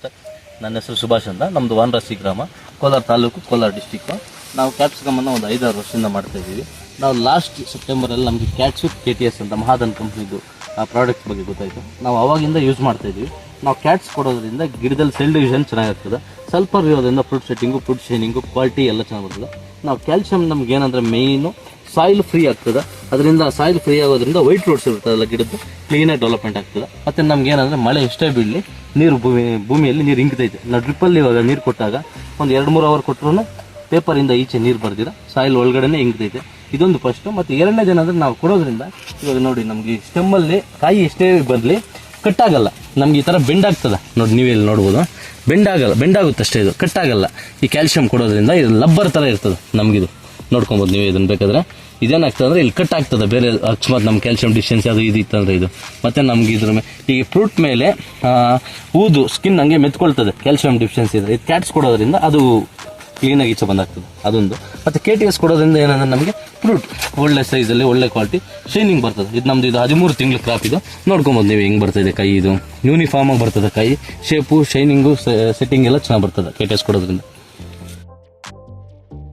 Sir, ನನ್ನ ಹೆಸರು ಸುಭಾಷ್ ಅಂತ. ನಮ್ಮದು ವಾನರಾಸಿ ಗ್ರಾಮ, ಕೋಲಾರ ತಾಲೂಕು, ಕೋಲಾರ ಡಿಸ್ಟಿಕ್ಕು. ನಾವು ಕ್ಯಾಪ್ಸಿಕಮನ್ನು ಒಂದು 5-6 ವರ್ಷದಿಂದ ಮಾಡ್ತಾ ಇದ್ದೀವಿ. ನಾವು ಲಾಸ್ಟ್ ಸೆಪ್ಟೆಂಬರಲ್ಲಿ ನಮಗೆ ಕ್ಯಾಟ್ಸು KTS ಅಂತ ಮಹಾದನ್ ಕಂಪ್ನಿದು ಆ ಪ್ರಾಡಕ್ಟ್ ಬಗ್ಗೆ ಗೊತ್ತಾಯಿತು. ನಾವು ಅವಾಗಿಂದ ಯೂಸ್ ಮಾಡ್ತಾ ಇದ್ದೀವಿ. ನಾವು ಕ್ಯಾಟ್ಸ್ ಕೊಡೋದ್ರಿಂದ ಗಿಡದಲ್ಲಿ ಸೆಲ್ ಡಿವಿಷನ್ ಚೆನ್ನಾಗಿರ್ತದೆ, ಸ್ವಲ್ಪ ಇರೋದ್ರಿಂದ fruit setting, fruit shining, quality ಎಲ್ಲ ಚೆನ್ನಾಗಿ ಬರ್ತದೆ. ನಾವು ಕ್ಯಾಲ್ಸಿಯಂ ನಮ್ಗೆ ಏನಂದರೆ ಮೇಯ್ನು ಸಾಯಿಲ್ ಫ್ರೀ ಆಗ್ತದೆ. ಅದರಿಂದ ಸಾಯಿಲ್ ಫ್ರೀ ಆಗೋದ್ರಿಂದ ವೈಟ್ ರೋಡ್ಸ್ ಇರ್ತದಲ್ಲ ಗಿಡದ್ದು ಕ್ಲೀನಾಗಿ ಡೆವಲಪ್ಮೆಂಟ್ ಆಗ್ತದೆ. ಮತ್ತು ನಮ್ಗೆ ಏನಂದರೆ ಮಳೆ ಎಷ್ಟೇ ಬೀಳಲಿ ನೀರು ಭೂಮಿಯಲ್ಲಿ ನೀರು ಇಂಗ್ತೈತೆ. ನಾವು ಡ್ರಿಪ್ಪಲ್ಲಿ ಇವಾಗ ನೀರು ಕೊಟ್ಟಾಗ ಒಂದು 2-3 ಅವರ್ ಕೊಟ್ಟರು ಪೇಪರಿಂದ ಈಚೆ ನೀರು ಬರ್ದಿರ ಸಾಯಿಲ್ ಒಳಗಡೆನೇ ಇಂಗ್ತೈತೆ. ಇದೊಂದು ಫಸ್ಟು. ಮತ್ತು ಎರಡನೇದು ಏನಂದರೆ ನಾವು ಕೊಡೋದ್ರಿಂದ ಇವಾಗ ನೋಡಿ ನಮಗೆ ಸ್ಟೆಮ್ಮಲ್ಲಿ ಕಾಯಿ ಎಷ್ಟೇ ಬರಲಿ ಕಟ್ಟಾಗಲ್ಲ. ನಮ್ಗೆ ಈ ಥರ ಬೆಂಡ್ ಆಗ್ತದೆ ನೋಡಿ, ನೀವೇ ಇಲ್ಲಿ ನೋಡ್ಬೋದು, ಬೆಂಡಾಗುತ್ತೆ ಅಷ್ಟೇ, ಇದು ಕಟ್ಟಾಗಲ್ಲ. ಈ ಕ್ಯಾಲ್ಸಿಯಂ ಕೊಡೋದ್ರಿಂದ ಇದು ಲಬ್ಬರ್ ಥರ ಇರ್ತದೆ ನಮಗಿದು. ನೋಡ್ಕೊಬೋದು ನೀವೇ ಇದನ್ನು ಬೇಕಾದರೆ. ಇದೇನಾಗ್ತದೆ ಅಂದರೆ ಇಲ್ಲಿ ಕಟ್ ಆಗ್ತದೆ, ಬೇರೆ ಅಕಸ್ಮಾತ್ ನಮ್ಮ ಕ್ಯಾಲ್ಸಿಯಂ ಡಿಫಿಷಿಯನ್ಸಿ ಅದು ಇದು ಇತ್ತಂದರೆ ಇದು. ಮತ್ತು ನಮ್ಗೆ ಇದ್ರ ಮೇಲೆ ಈಗ ಫ್ರೂಟ್ ಮೇಲೆ ಊದು ಸ್ಕಿನ್ ಹಂಗೆ ಮೆತ್ಕೊಳ್ತದೆ ಕ್ಯಾಲ್ಸಿಯಂ ಡಿಫಿಷಿಯನ್ಸಿ ಇದ್ರೆ. ಇದು ಕ್ಯಾಟ್ಸ್ ಕೊಡೋದ್ರಿಂದ ಅದು ಕ್ಲೀನಾಗಿ ಈಚೆ ಬಂದಾಗ್ತದೆ ಅದೊಂದು. ಮತ್ತು KTS ಕೊಡೋದ್ರಿಂದ ಏನಂದ್ರೆ ನಮಗೆ ಫ್ರೂಟ್ ಒಳ್ಳೆ ಸೈಜಲ್ಲಿ ಒಳ್ಳೆ ಕ್ವಾಲಿಟಿ ಶೈನಿಂಗ್ ಬರ್ತದೆ. ಇದು ನಮ್ಮದು ಇದು 13 ತಿಂಗಳ ಕ್ರಾಪ್. ಇದು ನೋಡ್ಕೊಬೋದು ನೀವು ಹೆಂಗೆ ಬರ್ತದೆ ಕೈ, ಇದು ಯೂನಿಫಾರ್ಮಾಗಿ ಬರ್ತದೆ ಕೈ, ಶೇಪು, ಶೈನಿಂಗು, ಸೆಟ್ಟಿಂಗ್ ಎಲ್ಲ ಚೆನ್ನಾಗಿ ಬರ್ತದೆ KTS ಕೊಡೋದ್ರಿಂದ.